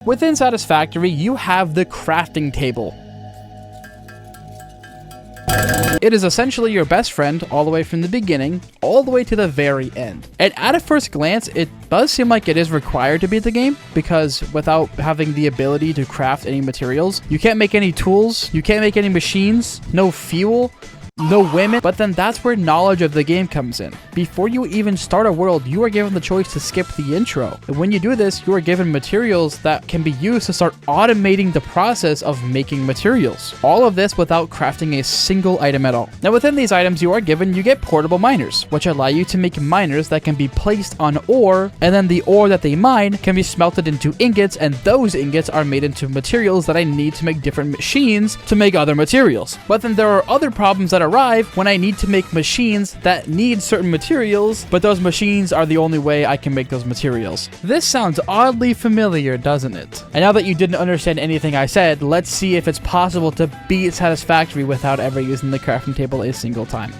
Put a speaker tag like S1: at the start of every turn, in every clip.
S1: Within Satisfactory, you have the crafting table. It is essentially your best friend all the way from the beginning, all the way to the very end. And at a first glance, it does seem like it is required to beat the game, because without having the ability to craft any materials, you can't make any tools, you can't make any machines, no fuel, no women. But then that's where knowledge of the game comes in. Before you even start a world, you are given the choice to skip the intro. And when you do this, you are given materials that can be used to start automating the process of making materials. All of this without crafting a single item at all. Now within these items you get portable miners, which allow you to make miners that can be placed on ore, and then the ore that they mine can be smelted into ingots, and those ingots are made into materials that I need to make different machines to make other materials. But then there are other problems that arrive when I need to make machines that need certain materials, but those machines are the only way I can make those materials. This sounds oddly familiar, doesn't it? And now that you didn't understand anything I said, let's see if it's possible to beat Satisfactory without ever using the crafting table a single time.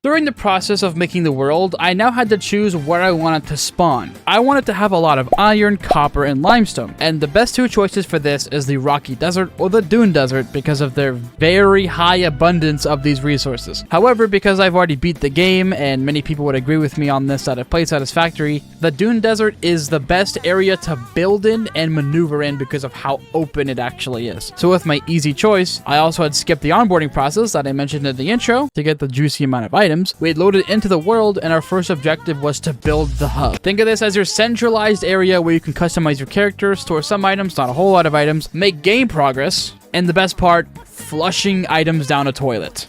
S1: During the process of making the world, I now had to choose where I wanted to spawn. I wanted to have a lot of iron, copper, and limestone, and the best two choices for this is the rocky desert or the dune desert because of their very high abundance of these resources. However, because I've already beat the game, and many people would agree with me on this that have played Satisfactory, the dune desert is the best area to build in and maneuver in because of how open it actually is. So with my easy choice, I also had skipped the onboarding process that I mentioned in the intro to get the juicy amount of items. We had loaded into the world, and our first objective was to build the hub. Think of this as your centralized area where you can customize your character, store some items, not a whole lot of items, make game progress, and the best part, flushing items down a toilet.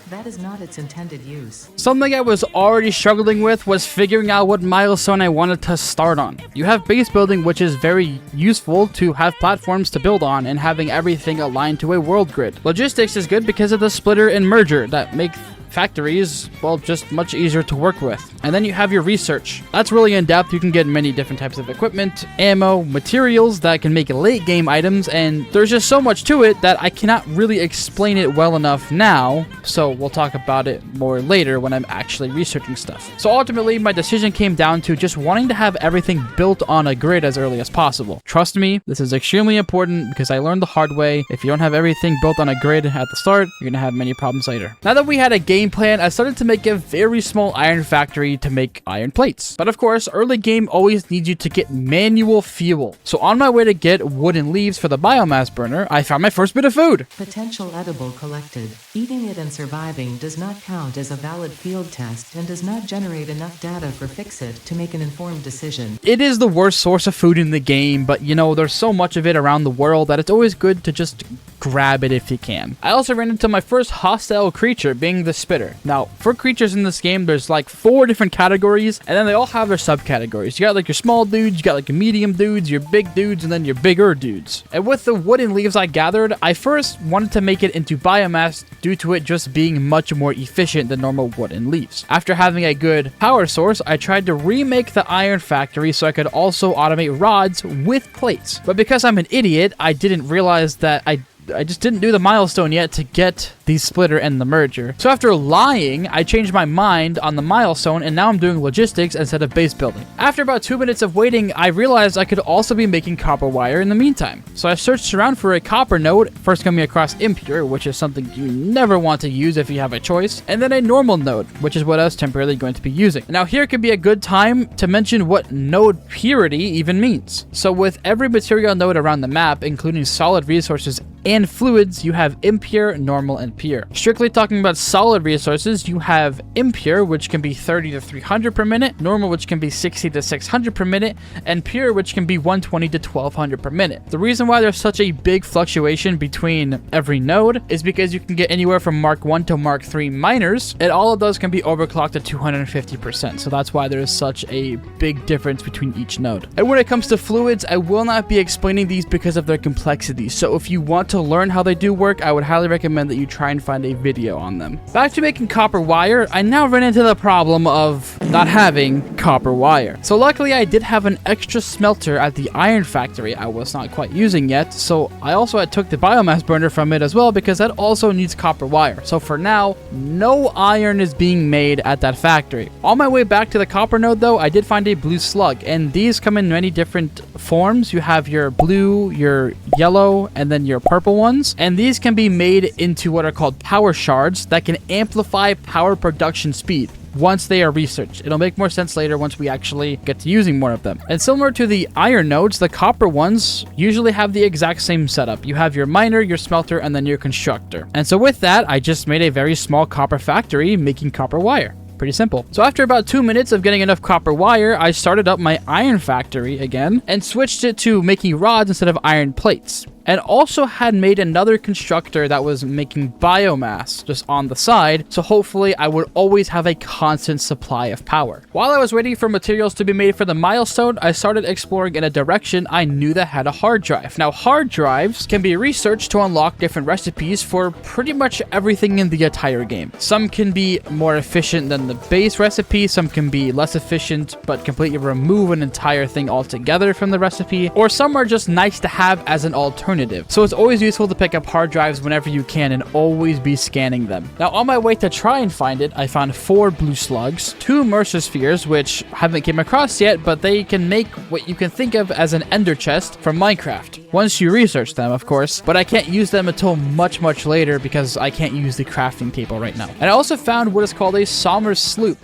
S2: That is not its intended use.
S1: Something I was already struggling with was figuring out what milestone I wanted to start on. You have base building, which is very useful to have platforms to build on and having everything aligned to a world grid. Logistics is good because of the splitter and merger that make factories, well, just much easier to work with. And then you have your research. That's really in depth. You can get many different types of equipment, ammo, materials that can make late game items, and there's just so much to it that I cannot really explain it well enough now, so we'll talk about it more later when I'm actually researching stuff. So ultimately, my decision came down to just wanting to have everything built on a grid as early as possible. Trust me, this is extremely important because I learned the hard way. If you don't have everything built on a grid at the start, you're gonna have many problems later. Now that we had a game plan, I started to make a very small iron factory to make iron plates. But of course, early game always needs you to get manual fuel. So on my way to get wood and leaves for the biomass burner, I found my first bit of food.
S2: Potential edible collected. Eating it and surviving does not count as a valid field test and does not generate enough data for Fix-It to make an informed decision.
S1: It is the worst source of food in the game, but you know, there's so much of it around the world that it's always good to just grab it if you can. I also ran into my first hostile creature, being the spitter. Now, for creatures in this game, there's like 4 different categories, and then they all have their subcategories. You got like your small dudes, you got like your medium dudes, your big dudes, and then your bigger dudes. And with the wooden leaves I gathered, I first wanted to make it into biomass due to it just being much more efficient than normal wooden leaves. After having a good power source, I tried to remake the iron factory so I could also automate rods with plates. But because I'm an idiot, I didn't realize that I just didn't do the milestone yet to get the splitter and the merger. So after lying, I changed my mind on the milestone, and now I'm doing logistics instead of base building. After about 2 minutes of waiting, I realized I could also be making copper wire in the meantime. So I searched around for a copper node, first coming across impure, which is something you never want to use if you have a choice, and then a normal node, which is what I was temporarily going to be using. Now here could be a good time to mention what node purity even means. So with every material node around the map, including solid resources and fluids, you have impure, normal, and pure. Strictly talking about solid resources, you have impure, which can be 30 to 300 per minute, normal, which can be 60 to 600 per minute, and pure, which can be 120 to 1200 per minute. The reason why there's such a big fluctuation between every node is because you can get anywhere from Mark 1 to Mark 3 miners, and all of those can be overclocked to 250%. So that's why there's such a big difference between each node. And when it comes to fluids, I will not be explaining these because of their complexity. So if you want to learn how they do work, I would highly recommend that you try and find a video on them. Back to making copper wire, I now ran into the problem of not having copper wire. So luckily I did have an extra smelter at the iron factory I was not quite using yet, so I also took the biomass burner from it as well because that also needs copper wire. So for now, no iron is being made at that factory. On my way back to the copper node though, I did find a blue slug, and these come in many different forms. You have your blue, your yellow, and then your purple ones, and these can be made into what are called power shards that can amplify power production speed. Once they are researched, it'll make more sense later once we actually get to using more of them. And similar to the iron nodes, the copper ones usually have the exact same setup. You have your miner, your smelter, and then your constructor. And so with that, I just made a very small copper factory making copper wire. Pretty simple. So after about 2 minutes of getting enough copper wire, I started up my iron factory again and switched it to making rods instead of iron plates. And also had made another constructor that was making biomass just on the side, so hopefully I would always have a constant supply of power. While I was waiting for materials to be made for the milestone, I started exploring in a direction I knew that had a hard drive. Now, hard drives can be researched to unlock different recipes for pretty much everything in the entire game. Some can be more efficient than the base recipe, some can be less efficient but completely remove an entire thing altogether from the recipe, or some are just nice to have as an alternative. So it's always useful to pick up hard drives whenever you can and always be scanning them. Now on my way to try and find it, I found 4 blue slugs, 2 Mercer spheres, which I haven't came across yet, but they can make what you can think of as an ender chest from Minecraft. Once you research them, of course, but I can't use them until much later because I can't use the crafting table right now. And I also found what is called a Sommer's sloop.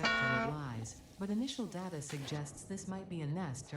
S2: But initial data suggests this might be a nest.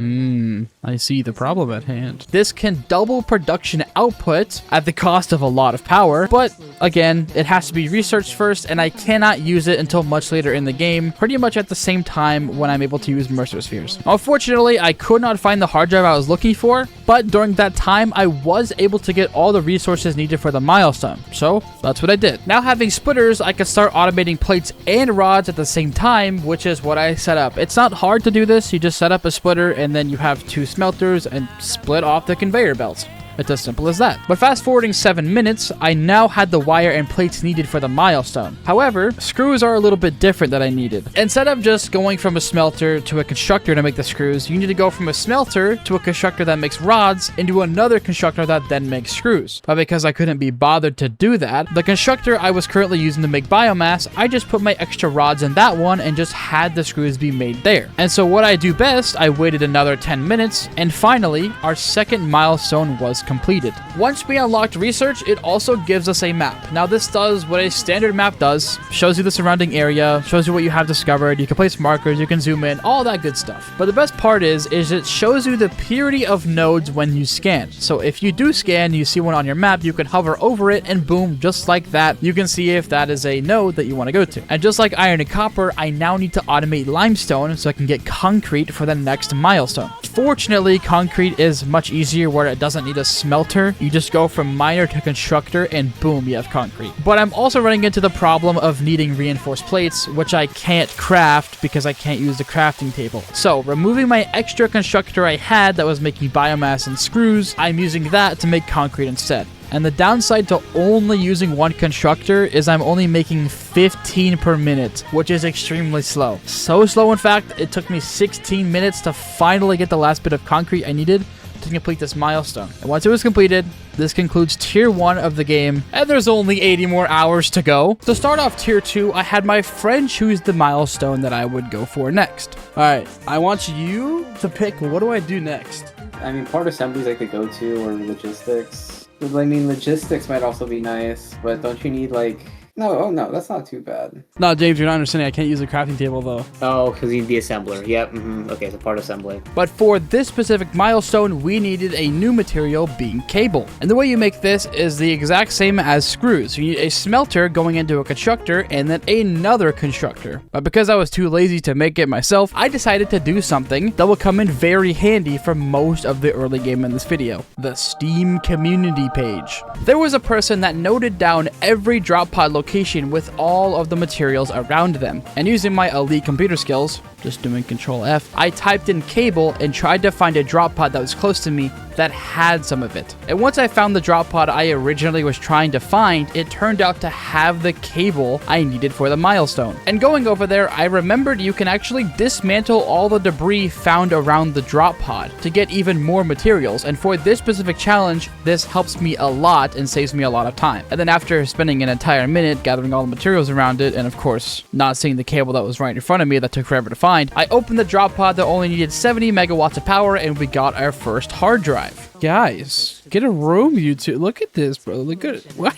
S1: I see the problem at hand. This can double production output at the cost of a lot of power, but again, it has to be researched first, and I cannot use it until much later in the game, pretty much at the same time when I'm able to use Mercer spheres. Unfortunately, I could not find the hard drive I was looking for, but during that time, I was able to get all the resources needed for the milestone, so that's what I did. Now having splitters, I can start automating plates and rods at the same time, which is what I set up. It's not hard to do this. You just set up a splitter and then you have 2 smelters and split off the conveyor belts. It's as simple as that. But fast forwarding 7 minutes, I now had the wire and plates needed for the milestone. However, screws are a little bit different that I needed. Instead of just going from a smelter to a constructor to make the screws, you need to go from a smelter to a constructor that makes rods into another constructor that then makes screws. But because I couldn't be bothered to do that, the constructor I was currently using to make biomass, I just put my extra rods in that one and just had the screws be made there. And so what I do best, I waited another 10 minutes, and finally, our second milestone was completed. Once we unlocked research, it also gives us a map. Now this does what a standard map does, shows you the surrounding area, shows you what you have discovered, you can place markers, you can zoom in, all that good stuff. But the best part is it shows you the purity of nodes when you scan. So if you do scan, you see one on your map, you can hover over it and boom, just like that, you can see if that is a node that you want to go to. And just like iron and copper, I now need to automate limestone so I can get concrete for the next milestone. Fortunately, concrete is much easier where it doesn't need a smelter. You just go from miner to constructor and boom, you have concrete. But I'm also running into the problem of needing reinforced plates, which I can't craft because I can't use the crafting table. So removing my extra constructor I had that was making biomass and screws, I'm using that to make concrete instead. And the downside to only using one constructor is I'm only making 15 per minute, which is extremely slow. So slow, in fact, it took me 16 minutes to finally get the last bit of concrete I needed to complete this milestone. And once it was completed, this concludes tier 1 of the game, and there's only 80 more hours to go. To start off tier 2, I had my friend choose the milestone that I would go for next. Alright, I want you to pick, what do I do next?
S3: I mean, part assembly is like the go-to, or logistics. I mean, logistics might also be nice, but don't you need like... No, oh no, that's not too bad.
S1: No, James, you're not understanding. I can't use a crafting table, though.
S3: Oh, because you need the assembler. Yep, okay, so part assembly.
S1: But for this specific milestone, we needed a new material being cable. And the way you make this is the exact same as screws. You need a smelter going into a constructor and then another constructor. But because I was too lazy to make it myself, I decided to do something that will come in very handy for most of the early game in this video. The Steam community page. There was a person that noted down every drop pod location location with all of the materials around them. And using my elite computer skills, just doing Control F, I typed in cable and tried to find a drop pod that was close to me that had some of it. And once I found the drop pod I originally was trying to find, it turned out to have the cable I needed for the milestone. And going over there, I remembered you can actually dismantle all the debris found around the drop pod to get even more materials. And for this specific challenge, this helps me a lot and saves me a lot of time. And then after spending an entire minute gathering all the materials around it, and of course, not seeing the cable that was right in front of me that took forever to find, I opened the drop pod that only needed 70 megawatts of power, and we got our first hard drive. Guys, get a room, you two. Look at this, bro. Look at it. What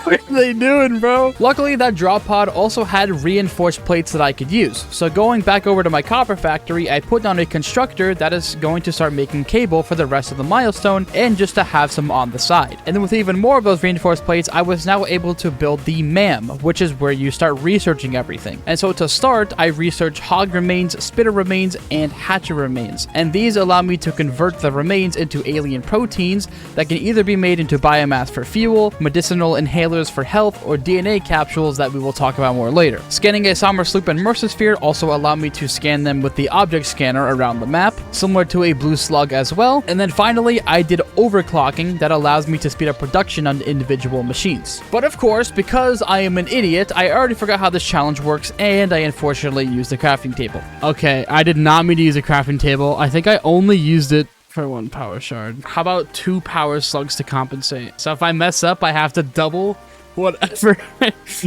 S1: are they doing, bro? Luckily, that drop pod also had reinforced plates that I could use. So going back over to my copper factory, I put down a constructor that is going to start making cable for the rest of the milestone and just to have some on the side. And then with even more of those reinforced plates, I was now able to build the MAM, which is where you start researching everything. And so to start, I researched hog remains, spitter remains, and hatcher remains. And these allow me to convert the remains into alien proteins that can either be made into biomass for fuel, medicinal inhalers for health, or DNA capsules that we will talk about more later. Scanning a Sommersloop and Mercersphere also allow me to scan them with the object scanner around the map, similar to a blue slug as well. And then finally, I did overclocking that allows me to speed up production on individual machines. But of course, because I am an idiot, I already forgot how this challenge works, and I unfortunately used the crafting table. Okay, I did not mean to use a crafting table. I think I only used it for 1 power shard. How about 2 power slugs to compensate? So if I mess up, I have to double whatever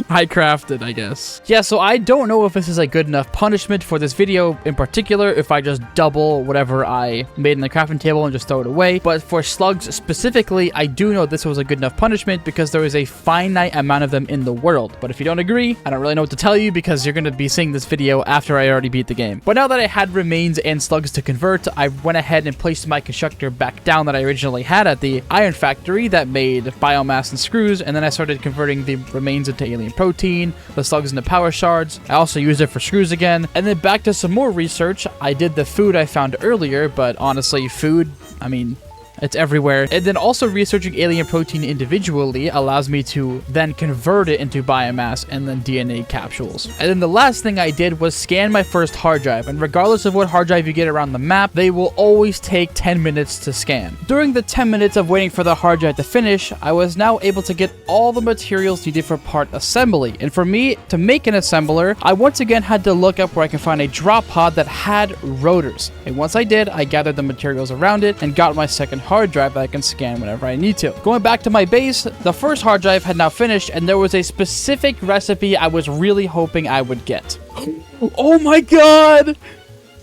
S1: I crafted, I guess. Yeah, so I don't know if this is a good enough punishment for this video in particular, if I just double whatever I made in the crafting table and just throw it away. But for slugs specifically, I do know this was a good enough punishment because there is a finite amount of them in the world. But if you don't agree, I don't really know what to tell you because you're going to be seeing this video after I already beat the game. But now that I had remains and slugs to convert, I went ahead and placed my constructor back down that I originally had at the iron factory that made biomass and screws, and then I started converting the remains into alien protein, the slugs into power shards. I also used it for screws again. And then back to some more research. I did the food I found earlier, but honestly, food, I mean, it's everywhere. And then also researching alien protein individually allows me to then convert it into biomass and then DNA capsules. And then the last thing I did was scan my first hard drive. And regardless of what hard drive you get around the map, they will always take 10 minutes to scan. During the 10 minutes of waiting for the hard drive to finish, I was now able to get all the materials needed for part assembly. And for me to make an assembler, I once again had to look up where I can find a drop pod that had rotors. And once I did, I gathered the materials around it and got my second hard drive that I can scan whenever I need to. Going back to my base, the first hard drive had now finished and there was a specific recipe I was really hoping I would get. Oh my god!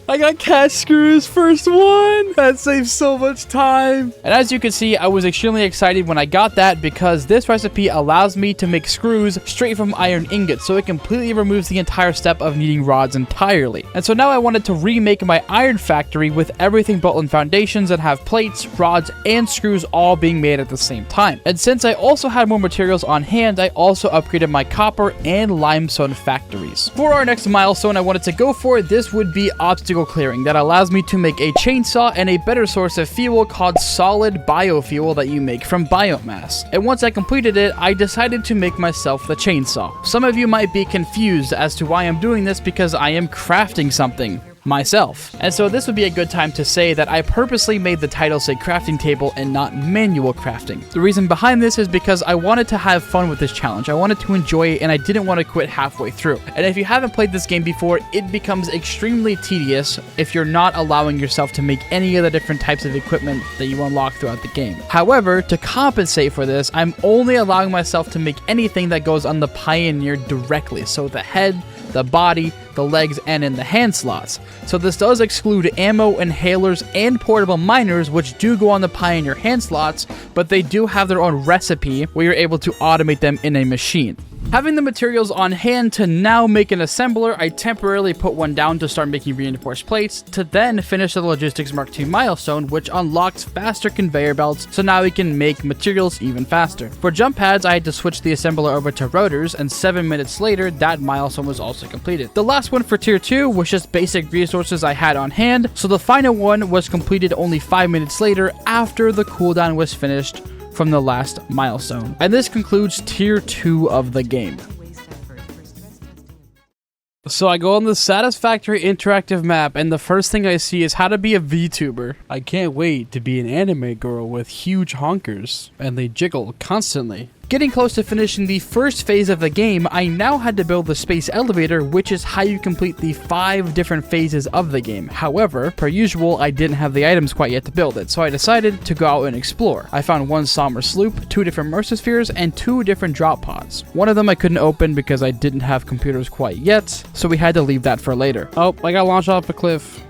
S1: I got cast screws, first one! That saves so much time. And as you can see, I was extremely excited when I got that because this recipe allows me to make screws straight from iron ingots, so it completely removes the entire step of needing rods entirely. And so now I wanted to remake my iron factory with everything built on foundations that have plates, rods, and screws all being made at the same time. And since I also had more materials on hand, I also upgraded my copper and limestone factories. For our next milestone I wanted to go for, this would be obstacle clearing that allows me to make a chainsaw and a better source of fuel called solid biofuel that you make from biomass. And once I completed it, I decided to make myself the chainsaw. Some of you might be confused as to why I'm doing this because I am crafting something myself. And so this would be a good time to say that I purposely made the title say crafting table and not manual crafting. The reason behind this is because I wanted to have fun with this challenge. I wanted to enjoy it and I didn't want to quit halfway through. And if you haven't played this game before, it becomes extremely tedious if you're not allowing yourself to make any of the different types of equipment that you unlock throughout the game. However, to compensate for this, I'm only allowing myself to make anything that goes on the Pioneer directly. So the head, the body, the legs, and in the hand slots. So this does exclude ammo, inhalers, and portable miners, which do go on the Pioneer hand slots, but they do have their own recipe where you're able to automate them in a machine. Having the materials on hand to now make an assembler, I temporarily put one down to start making reinforced plates, to then finish the Logistics Mark II milestone, which unlocks faster conveyor belts, so now we can make materials even faster. For jump pads, I had to switch the assembler over to rotors, and 7 minutes later, that milestone was also completed. The last one for tier 2 was just basic resources I had on hand, so the final one was completed only 5 minutes later after the cooldown was finished from the last milestone. And this concludes tier 2 of the game. So I go on the Satisfactory interactive map, and the first thing I see is how to be a VTuber. I can't wait to be an anime girl with huge honkers, and they jiggle constantly. Getting close to finishing the first phase of the game, I now had to build the space elevator, which is how you complete the 5 different phases of the game. However, per usual, I didn't have the items quite yet to build it, so I decided to go out and explore. I found 1 somber sloop, 2 different mersospheres, and 2 different drop pods. One of them I couldn't open because I didn't have computers quite yet, so we had to leave that for later. Oh, I got launched off a cliff.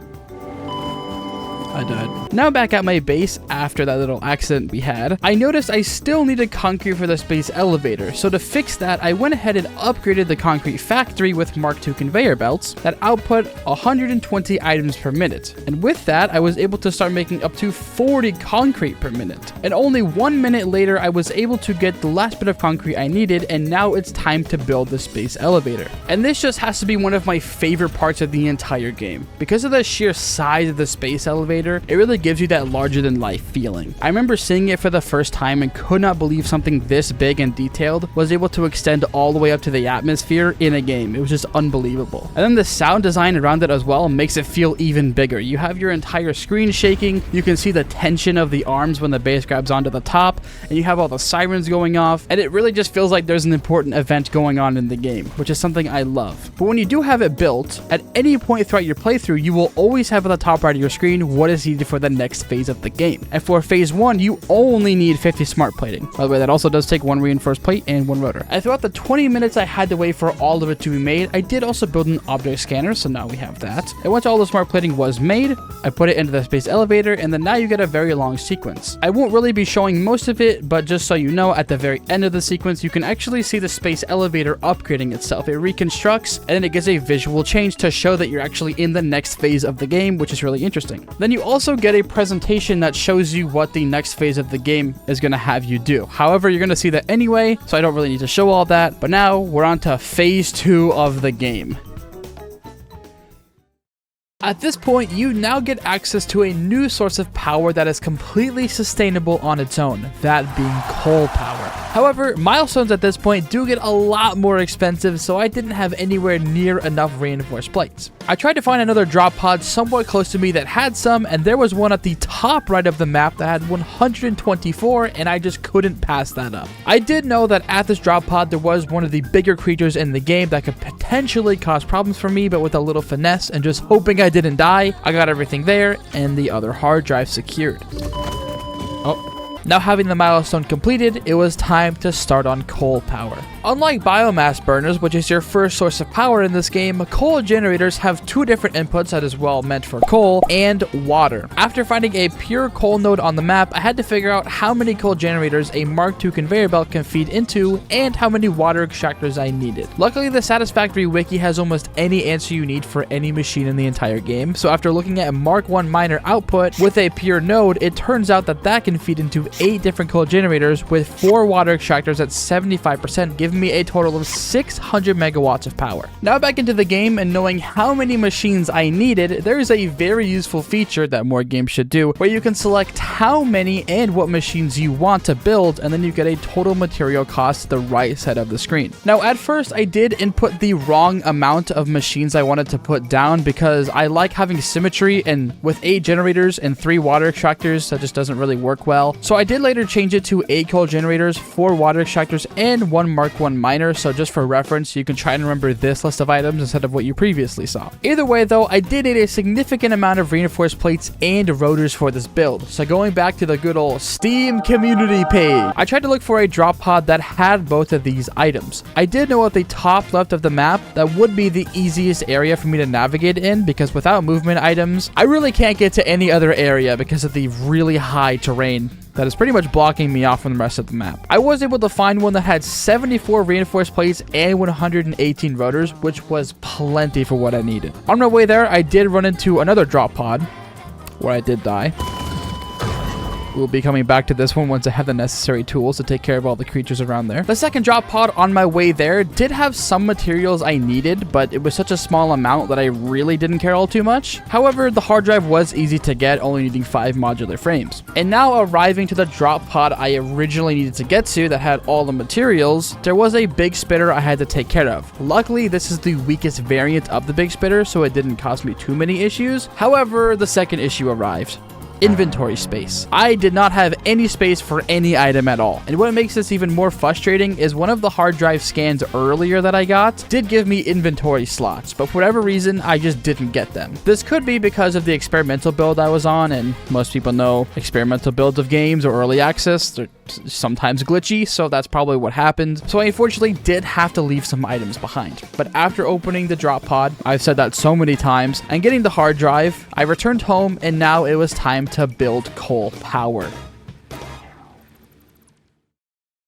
S1: I died. Now back at my base after that little accident we had, I noticed I still needed concrete for the space elevator, so to fix that I went ahead and upgraded the concrete factory with Mark II conveyor belts that output 120 items per minute, and with that I was able to start making up to 40 concrete per minute. And only 1 minute later I was able to get the last bit of concrete I needed, and now it's time to build the space elevator. And this just has to be one of my favorite parts of the entire game. Because of the sheer size of the space elevator, it really gives you that larger than life feeling. I remember seeing it for the first time and could not believe something this big and detailed was able to extend all the way up to the atmosphere in a game. It was just unbelievable. And then the sound design around it as well makes it feel even bigger. You have your entire screen shaking, you can see the tension of the arms when the base grabs onto the top, and you have all the sirens going off, and it really just feels like there's an important event going on in the game, which is something I love. But when you do have it built, at any point throughout your playthrough, you will always have at the top right of your screen what is needed for the next phase of the game. And for phase 1, you only need 50 smart plating. By the way, that also does take 1 reinforced plate and 1 rotor. And throughout the 20 minutes I had to wait for all of it to be made, I did also build an object scanner, so now we have that. And once all the smart plating was made, I put it into the space elevator, and then now you get a very long sequence. I won't really be showing most of it, but just so you know, at the very end of the sequence, you can actually see the space elevator upgrading itself. It reconstructs, and then it gives a visual change to show that you're actually in the next phase of the game, which is really interesting. Then you also get a presentation that shows you what the next phase of the game is going to have you do. However, you're going to see that anyway, so I don't really need to show all that. But now we're on to phase 2 of the game. At this point, you now get access to a new source of power that is completely sustainable on its own, that being coal power. However, milestones at this point do get a lot more expensive, so I didn't have anywhere near enough reinforced plates. I tried to find another drop pod somewhat close to me that had some, and there was one at the top right of the map that had 124, and I just couldn't pass that up. I did know that at this drop pod there was one of the bigger creatures in the game that could potentially cause problems for me, but with a little finesse and just hoping I didn't die, I got everything there and the other hard drive secured. Oh. Now having the milestone completed, it was time to start on coal power. Unlike biomass burners, which is your first source of power in this game, coal generators have 2 different inputs that is well meant for coal and water. After finding a pure coal node on the map, I had to figure out how many coal generators a Mark II conveyor belt can feed into and how many water extractors I needed. Luckily, the Satisfactory wiki has almost any answer you need for any machine in the entire game, so after looking at Mark I miner output with a pure node, it turns out that that can feed into 8 different coal generators with 4 water extractors at 75%, giving me a total of 600 megawatts of power. Now back into the game, and knowing how many machines I needed, there is a very useful feature that more games should do, where you can select how many and what machines you want to build, and then you get a total material cost to the right side of the screen. Now at first I did input the wrong amount of machines I wanted to put down because I like having symmetry, and with 8 generators and 3 water extractors that just doesn't really work well. So I did later change it to 8 coal generators, 4 water extractors, and 1 Mark I miner, so just for reference, you can try and remember this list of items instead of what you previously saw. Either way though, I did need a significant amount of reinforced plates and rotors for this build, so going back to the good old Steam community page, I tried to look for a drop pod that had both of these items. I did know at the top left of the map that would be the easiest area for me to navigate in, because without movement items, I really can't get to any other area because of the really high terrain that is pretty much blocking me off from the rest of the map. I was able to find one that had 74 reinforced plates and 118 rotors, which was plenty for what I needed. On my way there, I did run into another drop pod, where I did die. We'll be coming back to this one once I have the necessary tools to take care of all the creatures around there. The second drop pod on my way there did have some materials I needed, but it was such a small amount that I really didn't care all too much. However, the hard drive was easy to get, only needing 5 modular frames. And now arriving to the drop pod I originally needed to get to that had all the materials, there was a big spitter I had to take care of. Luckily, this is the weakest variant of the big spitter, so it didn't cause me too many issues. However, the second issue arrived. Inventory space. I did not have any space for any item at all. And what makes this even more frustrating is one of the hard drive scans earlier that I got did give me inventory slots, but for whatever reason, I just didn't get them. This could be because of the experimental build I was on, and most people know experimental builds of games or early access, they're sometimes glitchy, so that's probably what happened. So I unfortunately did have to leave some items behind. But after opening the drop pod, I've said that so many times, and getting the hard drive, I returned home and now it was time to build coal power.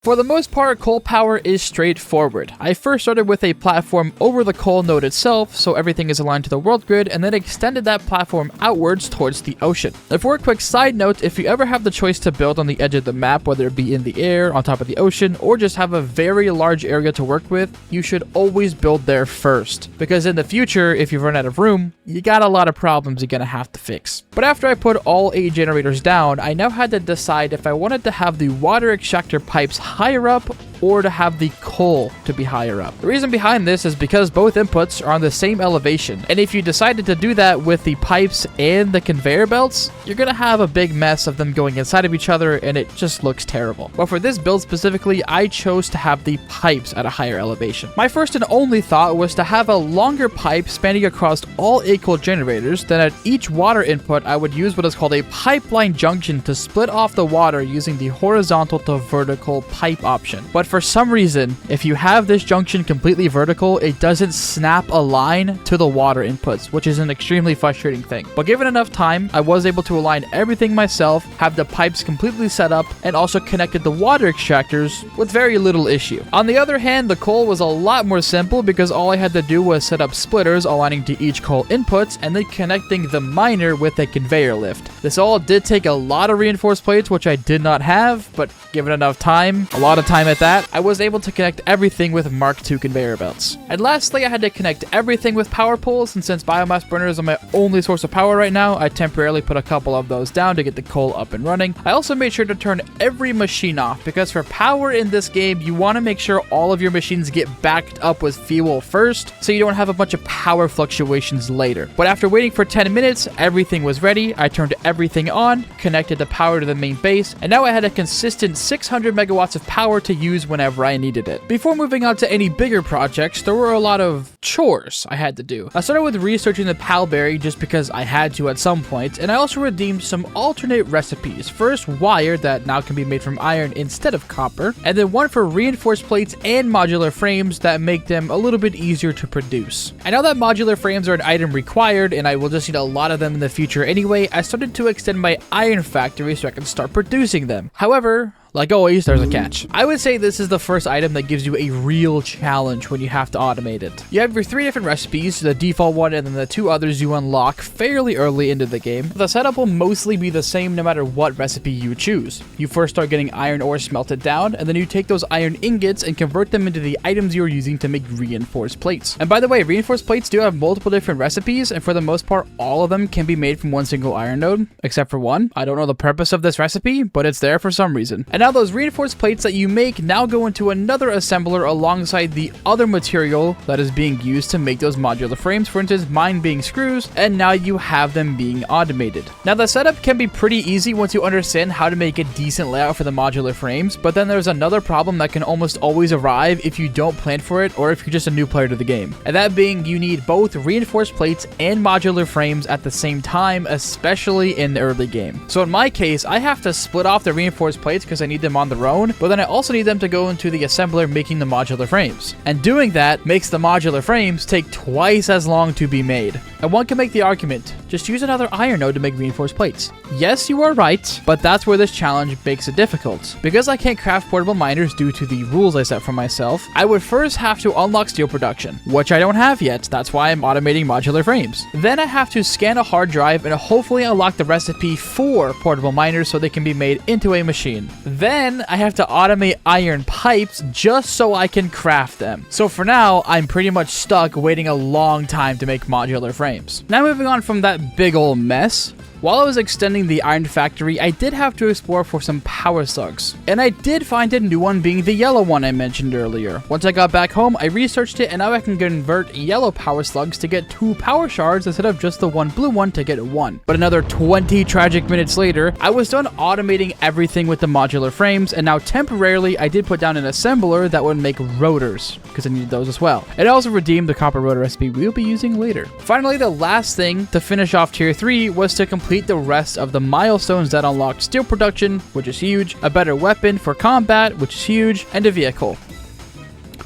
S1: For the most part, coal power is straightforward. I first started with a platform over the coal node itself, so everything is aligned to the world grid, and then extended that platform outwards towards the ocean. And for a quick side note, if you ever have the choice to build on the edge of the map, whether it be in the air, on top of the ocean, or just have a very large area to work with, you should always build there first. Because in the future, if you run out of room, you got a lot of problems you're gonna have to fix. But after I put all 8 generators down, I now had to decide if I wanted to have the water extractor pipes higher up or to have the coal to be higher up. The reason behind this is because both inputs are on the same elevation, and if you decided to do that with the pipes and the conveyor belts, you're gonna have a big mess of them going inside of each other and it just looks terrible. But for this build specifically, I chose to have the pipes at a higher elevation. My first and only thought was to have a longer pipe spanning across all 8 coal generators, then at each water input I would use what is called a pipeline junction to split off the water using the horizontal to vertical pipe option. But for some reason, if you have this junction completely vertical, it doesn't snap a line to the water inputs, which is an extremely frustrating thing. But given enough time, I was able to align everything myself, have the pipes completely set up, and also connected the water extractors with very little issue. On the other hand, the coal was a lot more simple because all I had to do was set up splitters aligning to each coal inputs and then connecting the miner with a conveyor lift. This all did take a lot of reinforced plates, which I did not have, but given enough time, a lot of time at that, I was able to connect everything with Mark II conveyor belts. And lastly, I had to connect everything with power poles, and since biomass burners are my only source of power right now, I temporarily put a couple of those down to get the coal up and running. I also made sure to turn every machine off, because for power in this game, you want to make sure all of your machines get backed up with fuel first, so you don't have a bunch of power fluctuations later. But after waiting for 10 minutes, everything was ready. I turned everything on, connected the power to the main base, and now I had a consistent 600 megawatts of power to use whenever I needed it. Before moving on to any bigger projects, there were a lot of chores I had to do. I started with researching the palberry just because I had to at some point, and I also redeemed some alternate recipes. First, wire that now can be made from iron instead of copper, and then one for reinforced plates and modular frames that make them a little bit easier to produce. And now that modular frames are an item required, and I will just need a lot of them in the future anyway, I started to extend my iron factory so I can start producing them. However, like always, there's a catch. I would say this is the first item that gives you a real challenge when you have to automate it. You have your 3 different recipes, the default one and then the 2 others you unlock fairly early into the game. The setup will mostly be the same no matter what recipe you choose. You first start getting iron ore smelted down, and then you take those iron ingots and convert them into the items you're using to make reinforced plates. And by the way, reinforced plates do have multiple different recipes, and for the most part, all of them can be made from one single iron node, except for one. I don't know the purpose of this recipe, but it's there for some reason. And now those reinforced plates that you make now go into another assembler alongside the other material that is being used to make those modular frames, for instance mine being screws, and now you have them being automated. Now the setup can be pretty easy once you understand how to make a decent layout for the modular frames, but then there's another problem that can almost always arrive if you don't plan for it or if you're just a new player to the game, and that being you need both reinforced plates and modular frames at the same time, especially in the early game. So in my case, I have to split off the reinforced plates because I need need them on their own, but then I also need them to go into the assembler making the modular frames. And doing that makes the modular frames take twice as long to be made. And one can make the argument, just use another iron node to make reinforced plates. Yes, you are right, but that's where this challenge makes it difficult. Because I can't craft portable miners due to the rules I set for myself, I would first have to unlock steel production, which I don't have yet, that's why I'm automating modular frames. Then I have to scan a hard drive and hopefully unlock the recipe for portable miners so they can be made into a machine. Then I have to automate iron pipes just so I can craft them. So for now, I'm pretty much stuck waiting a long time to make modular frames. Now moving on from that big ol' mess, while I was extending the iron factory, I did have to explore for some power slugs. And I did find a new one being the yellow one I mentioned earlier. Once I got back home, I researched it and now I can convert yellow power slugs to get 2 power shards instead of just the one blue one to get 1. But another 20 tragic minutes later, I was done automating everything with the modular frames, and now temporarily I did put down an assembler that would make rotors, because I needed those as well. It also redeemed the copper rotor recipe we'll be using later. Finally, the last thing to finish off tier 3 was to complete the rest of the milestones that unlocked steel production, which is huge, a better weapon for combat, which is huge, and a vehicle,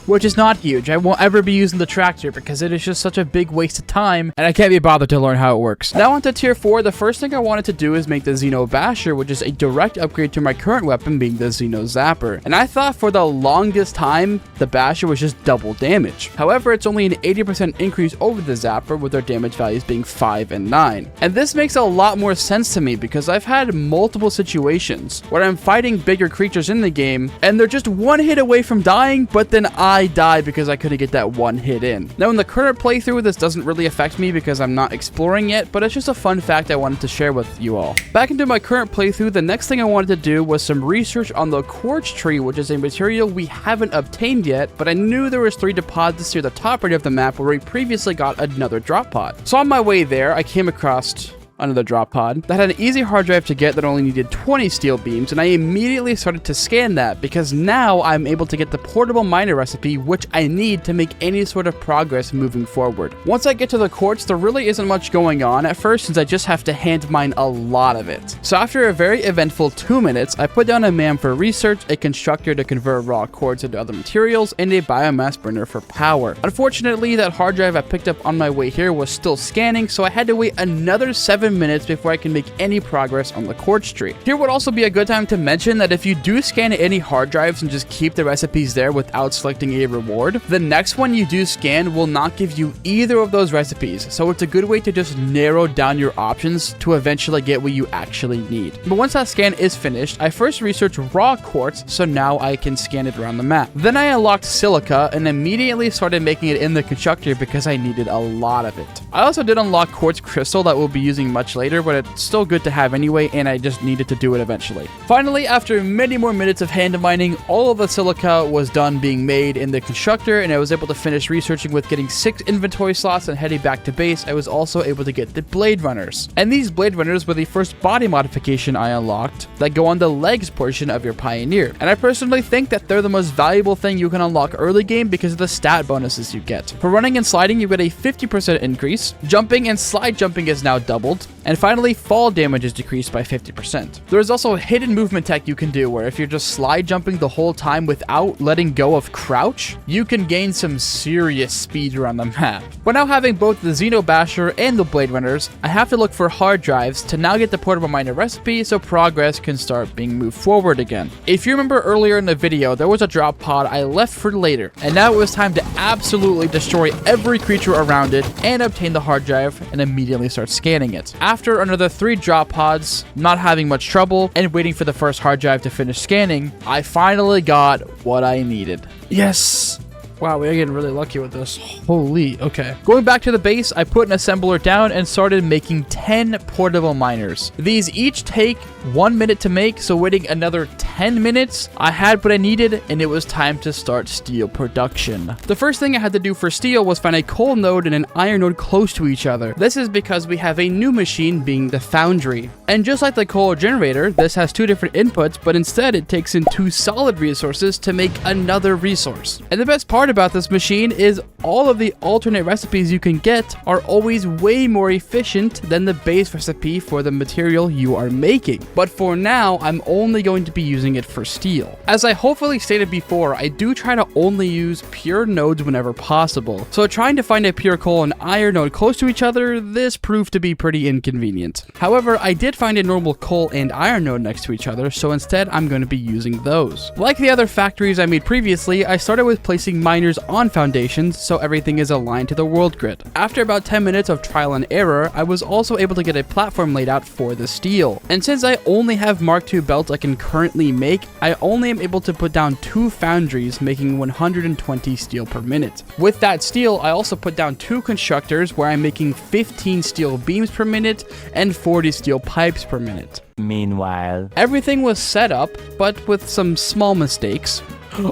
S1: which is not huge. I won't ever be using the tractor because it is just such a big waste of time and I can't be bothered to learn how it works. Now onto tier 4, the first thing I wanted to do is make the Xeno Basher, which is a direct upgrade to my current weapon being the Xeno Zapper. And I thought for the longest time, the Basher was just double damage. However, it's only an 80% increase over the Zapper with their damage values being 5 and 9. And this makes a lot more sense to me because I've had multiple situations where I'm fighting bigger creatures in the game and they're just one hit away from dying, but then I die because I couldn't get that one hit in. Now in the current playthrough, this doesn't really affect me because I'm not exploring yet, but it's just a fun fact I wanted to share with you all. Back into my current playthrough, the next thing I wanted to do was some research on the quartz tree, which is a material we haven't obtained yet, but I knew there was 3 deposits near the top right of the map where we previously got another drop pod. So on my way there, I came across another drop pod that had an easy hard drive to get that only needed 20 steel beams, and I immediately started to scan that because now I'm able to get the portable miner recipe, which I need to make any sort of progress moving forward. Once I get to the quartz, there really isn't much going on at first since I just have to hand mine a lot of it. So after a very eventful 2 minutes, I put down a man for research, a constructor to convert raw quartz into other materials, and a biomass burner for power. Unfortunately, that hard drive I picked up on my way here was still scanning, so I had to wait another 7 minutes before I can make any progress on the quartz tree. Here would also be a good time to mention that if you do scan any hard drives and just keep the recipes there without selecting a reward, the next one you do scan will not give you either of those recipes, so it's a good way to just narrow down your options to eventually get what you actually need. But once that scan is finished, I first researched raw quartz, so now I can scan it around the map. Then I unlocked silica and immediately started making it in the constructor because I needed a lot of it. I also did unlock quartz crystal that we'll be using much later, but it's still good to have anyway, and I just needed to do it eventually. Finally, after many more minutes of hand mining, all of the silica was done being made in the constructor, and I was able to finish researching with getting 6 inventory slots, and heading back to base, I was also able to get the blade runners. And these blade runners were the first body modification I unlocked that go on the legs portion of your pioneer. And I personally think that they're the most valuable thing you can unlock early game because of the stat bonuses you get. For running and sliding, you get a 50% increase. Jumping and slide jumping is now doubled. And finally, fall damage is decreased by 50%. There is also a hidden movement tech you can do where if you're just slide jumping the whole time without letting go of crouch, you can gain some serious speed around the map. But now having both the Xeno Basher and the Blade Runners, I have to look for hard drives to now get the portable miner recipe so progress can start being moved forward again. If you remember earlier in the video, there was a drop pod I left for later, and now it was time to absolutely destroy every creature around it and obtain the hard drive and immediately start scanning it. After another 3 drop pods, not having much trouble, and waiting for the first hard drive to finish scanning, I finally got what I needed. Yes! Wow, we're getting really lucky with this. Holy, okay. Going back to the base, I put an assembler down and started making 10 portable miners. These each take 1 minute to make, so waiting another 10 minutes, I had what I needed, and it was time to start steel production. The first thing I had to do for steel was find a coal node and an iron node close to each other. This is because we have a new machine being the foundry. And just like the coal generator, this has 2 different inputs, but instead it takes in 2 solid resources to make another resource. And the best part about this machine is all of the alternate recipes you can get are always way more efficient than the base recipe for the material you are making. But for now, I'm only going to be using using it for steel. As I hopefully stated before, I do try to only use pure nodes whenever possible, so trying to find a pure coal and iron node close to each other, this proved to be pretty inconvenient. However, I did find a normal coal and iron node next to each other, so instead I'm going to be using those. Like the other factories I made previously, I started with placing miners on foundations so everything is aligned to the world grid. After about 10 minutes of trial and error, I was also able to get a platform laid out for the steel. And since I only have Mark II belts I can currently make, I only am able to put down 2 foundries, making 120 steel per minute. With that steel, I also put down 2 constructors where I'm making 15 steel beams per minute and 40 steel pipes per minute.
S4: Meanwhile,
S1: everything was set up, but with some small mistakes.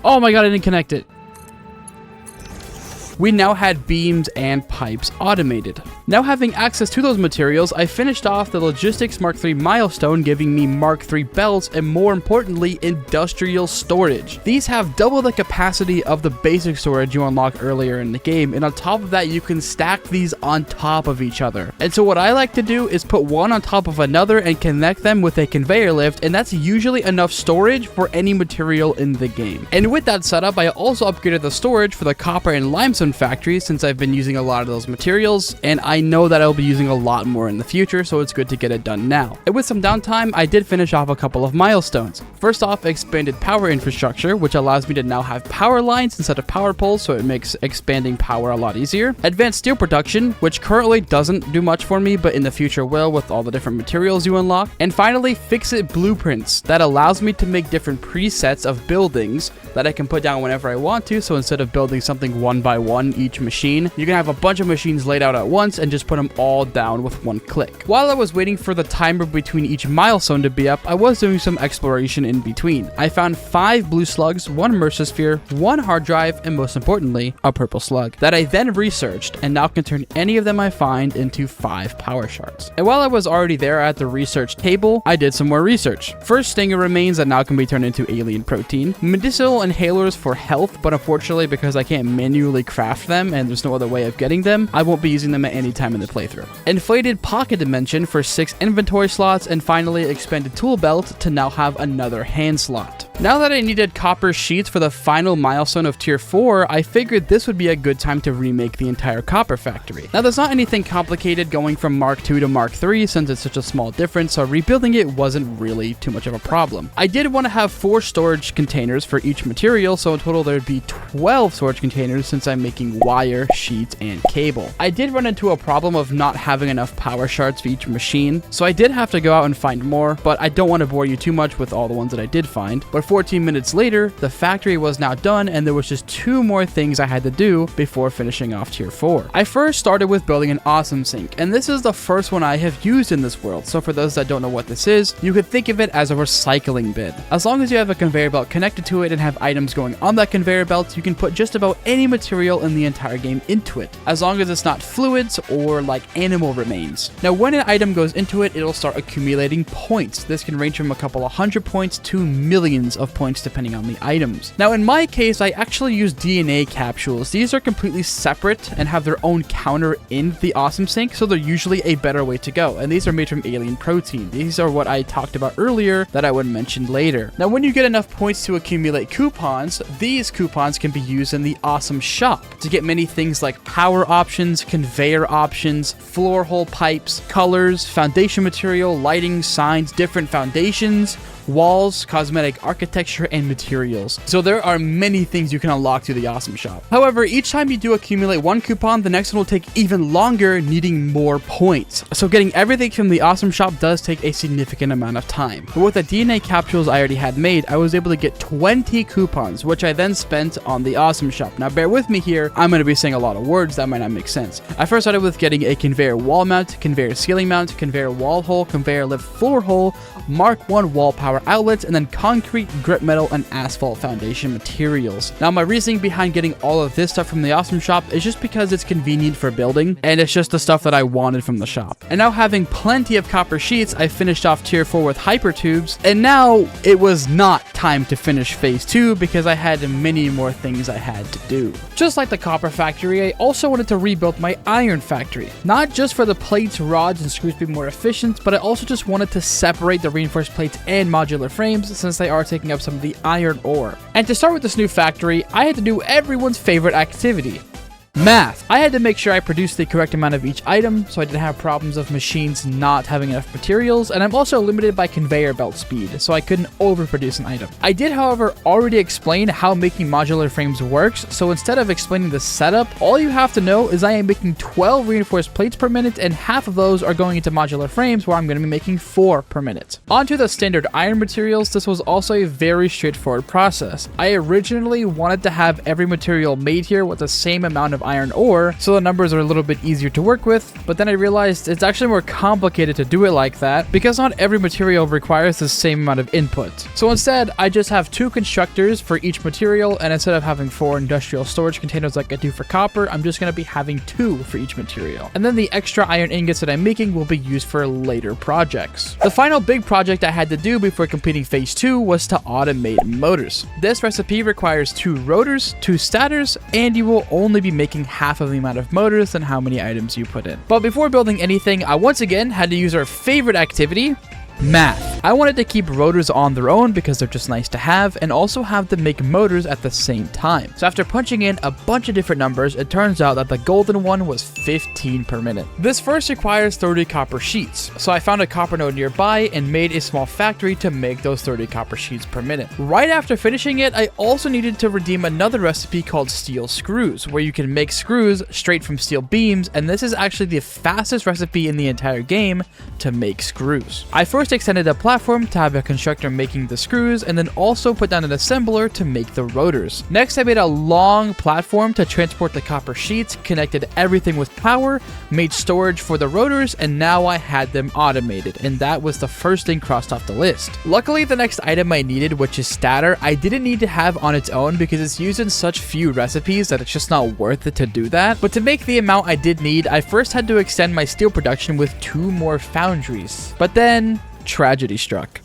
S1: Oh my god, I didn't connect it. We now had beams and pipes automated. Now having access to those materials, I finished off the Logistics Mark III milestone, giving me Mark III belts and, more importantly, industrial storage. These have double the capacity of the basic storage you unlock earlier in the game, and on top of that you can stack these on top of each other. And so what I like to do is put one on top of another and connect them with a conveyor lift, and that's usually enough storage for any material in the game. And with that setup, I also upgraded the storage for the copper and limestone factory, since I've been using a lot of those materials, and I know that I'll be using a lot more in the future, so it's good to get it done now. And with some downtime, I did finish off a couple of milestones. First off, expanded power infrastructure, which allows me to now have power lines instead of power poles, so it makes expanding power a lot easier. Advanced steel production, which currently doesn't do much for me, but in the future will with all the different materials you unlock. And finally, Fix-It blueprints, that allows me to make different presets of buildings that I can put down whenever I want to, so instead of building something one by one each machine, you can have a bunch of machines laid out at once and just put them all down with one click. While I was waiting for the timer between each milestone to be up, I was doing some exploration in between. I found 5 blue slugs, 1 Mercer sphere, 1 hard drive, and most importantly, a purple slug that I then researched, and now can turn any of them I find into 5 power shards. And while I was already there at the research table, I did some more research. First, stinger remains that now can be turned into alien protein, medicinal inhalers for health, but unfortunately because I can't manually craft them and there's no other way of getting them, I won't be using them at any time in the playthrough. Inflated pocket dimension for 6 inventory slots, and finally expanded tool belt to now have another hand slot. Now that I needed copper sheets for the final milestone of tier 4, I figured this would be a good time to remake the entire copper factory. Now there's not anything complicated going from Mark II to Mark III since it's such a small difference, so rebuilding it wasn't really too much of a problem. I did want to have 4 storage containers for each material, so in total there'd be 12 storage containers since I'm making wire, sheets, and cable. I did run into a problem of not having enough power shards for each machine, so I did have to go out and find more, but I don't want to bore you too much with all the ones that I did find. But 14 minutes later, the factory was now done, and there was just 2 more things I had to do before finishing off tier 4. I first started with building an awesome sink, and this is the first one I have used in this world, so for those that don't know what this is, you could think of it as a recycling bin. As long as you have a conveyor belt connected to it and have items going on that conveyor belt, you can put just about any material in the entire game into it, as long as it's not fluids or like animal remains. Now when an item goes into it, it'll start accumulating points. This can range from a couple of 100 points to millions of points depending on the items. Now in my case, I actually use DNA capsules. These are completely separate and have their own counter in the awesome sink, so they're usually a better way to go, and these are made from alien protein. These are what I talked about earlier that I would mention later. Now when you get enough points to accumulate coupons, these coupons can be used in the awesome shop to get many things like power options, conveyor options, floor hole pipes, colors, foundation material, lighting, signs, different foundations, walls, cosmetic architecture, and materials. So there are many things you can unlock through the awesome shop. However, each time you do accumulate one coupon, the next one will take even longer, needing more points. So getting everything from the awesome shop does take a significant amount of time. But with the DNA capsules I already had made, I was able to get 20 coupons, which I then spent on the awesome shop. Now bear with me here, I'm going to be saying a lot of words that might not make sense. I first started with getting a conveyor wall mount, conveyor ceiling mount, conveyor wall hole, conveyor lift floor hole, Mark 1 wall power outlets, and then concrete, grip metal, and asphalt foundation materials. Now my reasoning behind getting all of this stuff from the awesome shop is just because it's convenient for building, and it's just the stuff that I wanted from the shop. And now having plenty of copper sheets, I finished off tier 4 with hyper tubes, and now it was not time to finish phase 2 because I had many more things I had to do. Just like the copper factory, I also wanted to rebuild my iron factory. Not just for the plates, rods, and screws to be more efficient, but I also just wanted to separate the reinforced plates and modular modular frames since they are taking up some of the iron ore. And to start with this new factory, I had to do everyone's favorite activity. Math. I had to make sure I produced the correct amount of each item so I didn't have problems of machines not having enough materials, and I'm also limited by conveyor belt speed, so I couldn't overproduce an item. I did, however, already explain how making modular frames works, so instead of explaining the setup, all you have to know is I am making 12 reinforced plates per minute, and half of those are going into modular frames where I'm going to be making 4 per minute. Onto the standard iron materials, this was also a very straightforward process. I originally wanted to have every material made here with the same amount of iron ore, so the numbers are a little bit easier to work with, but then I realized it's actually more complicated to do it like that because not every material requires the same amount of input. So instead, I just have 2 constructors for each material, and instead of having 4 industrial storage containers like I do for copper, I'm just going to be having 2 for each material. And then the extra iron ingots that I'm making will be used for later projects. The final big project I had to do before completing phase 2 was to automate motors. This recipe requires 2 rotors, 2 stators, and you will only be making half of the amount of motors than how many items you put in. But before building anything, I once again had to use our favorite activity, math. I wanted to keep rotors on their own because they're just nice to have, and also have them make motors at the same time. So after punching in a bunch of different numbers, it turns out that the golden one was 15 per minute. This first requires 30 copper sheets, so I found a copper node nearby and made a small factory to make those 30 copper sheets per minute. Right after finishing it, I also needed to redeem another recipe called steel screws, where you can make screws straight from steel beams, and this is actually the fastest recipe in the entire game to make screws. I first extended a platform to have a constructor making the screws, and then also put down an assembler to make the rotors. Next, I made a long platform to transport the copper sheets, connected everything with power, made storage for the rotors, and now I had them automated, and that was the first thing crossed off the list. Luckily, the next item I needed, which is stator, I didn't need to have on its own because it's used in such few recipes that it's just not worth it to do that. But to make the amount I did need, I first had to extend my steel production with 2 more foundries. But then tragedy struck.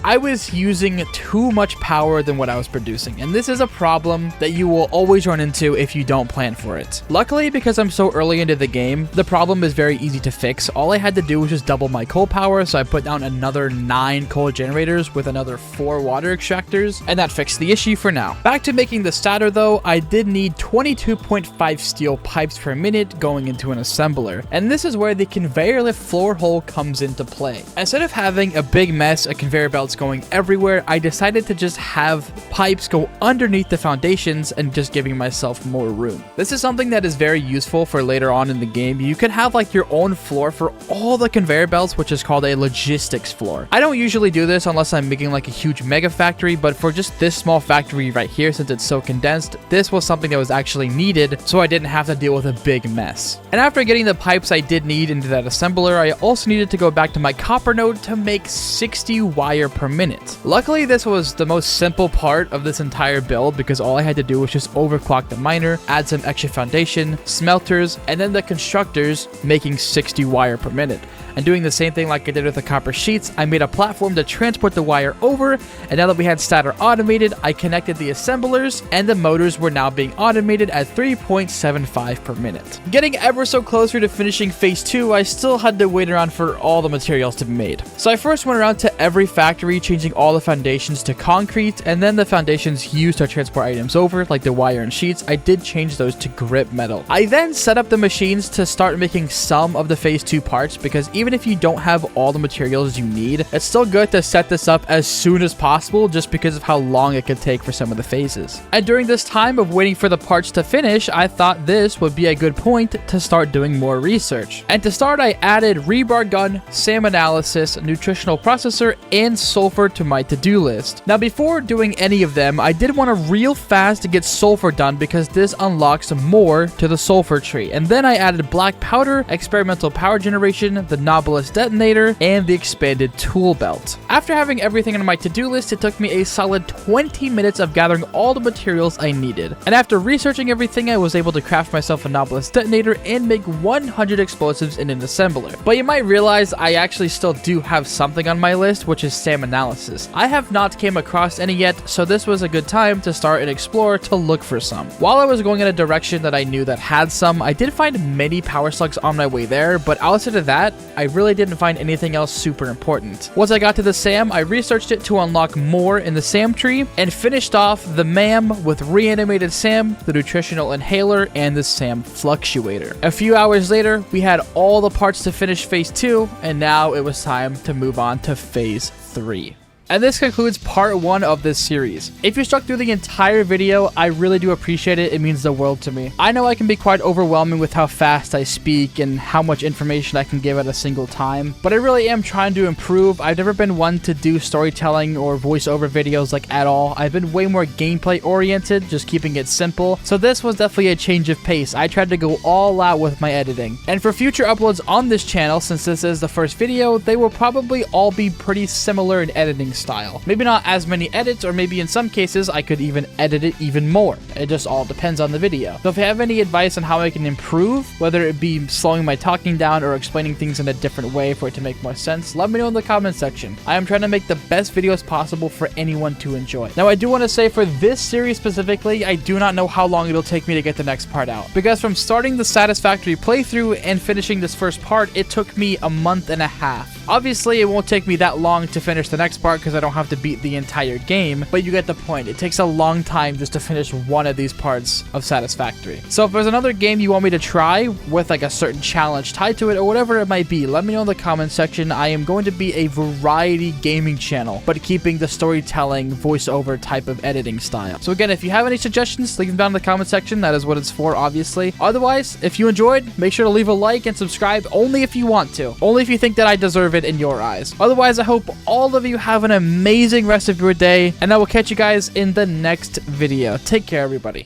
S1: I was using too much power than what I was producing, and this is a problem that you will always run into if you don't plan for it. Luckily, because I'm so early into the game, the problem is very easy to fix. All I had to do was just double my coal power, so I put down another 9 coal generators with another 4 water extractors, and that fixed the issue for now. Back to making the stator though, I did need 22.5 steel pipes per minute going into an assembler, and this is where the conveyor lift floor hole comes into play. Instead of having a big mess of conveyor belts going everywhere, I decided to just have pipes go underneath the foundations and just giving myself more room. This is something that is very useful for later on in the game. You can have like your own floor for all the conveyor belts, which is called a logistics floor. I don't usually do this unless I'm making like a huge mega factory, but for just this small factory right here, since it's so condensed, this was something that was actually needed so I didn't have to deal with a big mess. And after getting the pipes I did need into that assembler, I also needed to go back to my copper node to make 60 wire per minute. Luckily, this was the most simple part of this entire build because all I had to do was just overclock the miner, add some extra foundation, smelters, and then the constructors making 60 wire per minute. And doing the same thing like I did with the copper sheets, I made a platform to transport the wire over, and now that we had stator automated, I connected the assemblers, and the motors were now being automated at 3.75 per minute. Getting ever so closer to finishing phase 2, I still had to wait around for all the materials to be made. So I first went around to every factory, changing all the foundations to concrete, and then the foundations used to transport items over, like the wire and sheets, I did change those to grip metal. I then set up the machines to start making some of the phase 2 parts, because even if you don't have all the materials you need, it's still good to set this up as soon as possible just because of how long it could take for some of the phases. And during this time of waiting for the parts to finish, I thought this would be a good point to start doing more research. And to start, I added rebar gun, SAM analysis, nutritional processor, and sulfur to my to-do list. Now before doing any of them, I did want to real fast to get sulfur done because this unlocks more to the sulfur tree. And then I added black powder, experimental power generation, the Novelist detonator, and the expanded tool belt. After having everything on my to-do list, it took me a solid 20 minutes of gathering all the materials I needed. And after researching everything, I was able to craft myself a Novelist detonator and make 100 explosives in an assembler. But you might realize I actually still do have something on my list, which is SAM analysis. I have not came across any yet, so this was a good time to start and explore to look for some. While I was going in a direction that I knew that had some, I did find many power slugs on my way there, but outside of that, I I really didn't find anything else super important. Once I got to the SAM, I researched it to unlock more in the SAM tree, and finished off the MAM with reanimated SAM, the nutritional inhaler, and the SAM fluctuator. A few hours later, we had all the parts to finish phase 2, and now it was time to move on to phase 3. And this concludes part 1 of this series. If you stuck through the entire video, I really do appreciate it. It means the world to me. I know I can be quite overwhelming with how fast I speak and how much information I can give at a single time, but I really am trying to improve. I've never been one to do storytelling or voiceover videos like at all. I've been way more gameplay oriented, just keeping it simple. So this was definitely a change of pace. I tried to go all out with my editing. And for future uploads on this channel, since this is the first video, they will probably all be pretty similar in editing style. Maybe not as many edits, or maybe in some cases I could even edit it even more. It just all depends on the video. So if you have any advice on how I can improve, whether it be slowing my talking down or explaining things in a different way for it to make more sense, let me know in the comment section. I am trying to make the best videos possible for anyone to enjoy. Now I do want to say, for this series specifically, I do not know how long it'll take me to get the next part out, because from starting the Satisfactory playthrough and finishing this first part, it took me a month and a half. Obviously, it won't take me that long to finish the next part because I don't have to beat the entire game, but you get the point. It takes a long time just to finish one of these parts of Satisfactory. So if there's another game you want me to try with like a certain challenge tied to it or whatever it might be, let me know in the comment section. I am going to be a variety gaming channel, but keeping the storytelling voiceover type of editing style. So again, if you have any suggestions, leave them down in the comment section. That is what it's for, obviously. Otherwise, if you enjoyed, make sure to leave a like and subscribe only if you want to. Only if you think that I deserve it in your eyes. Otherwise, I hope all of you have an amazing rest of your day, and I will catch you guys in the next video. Take care, everybody.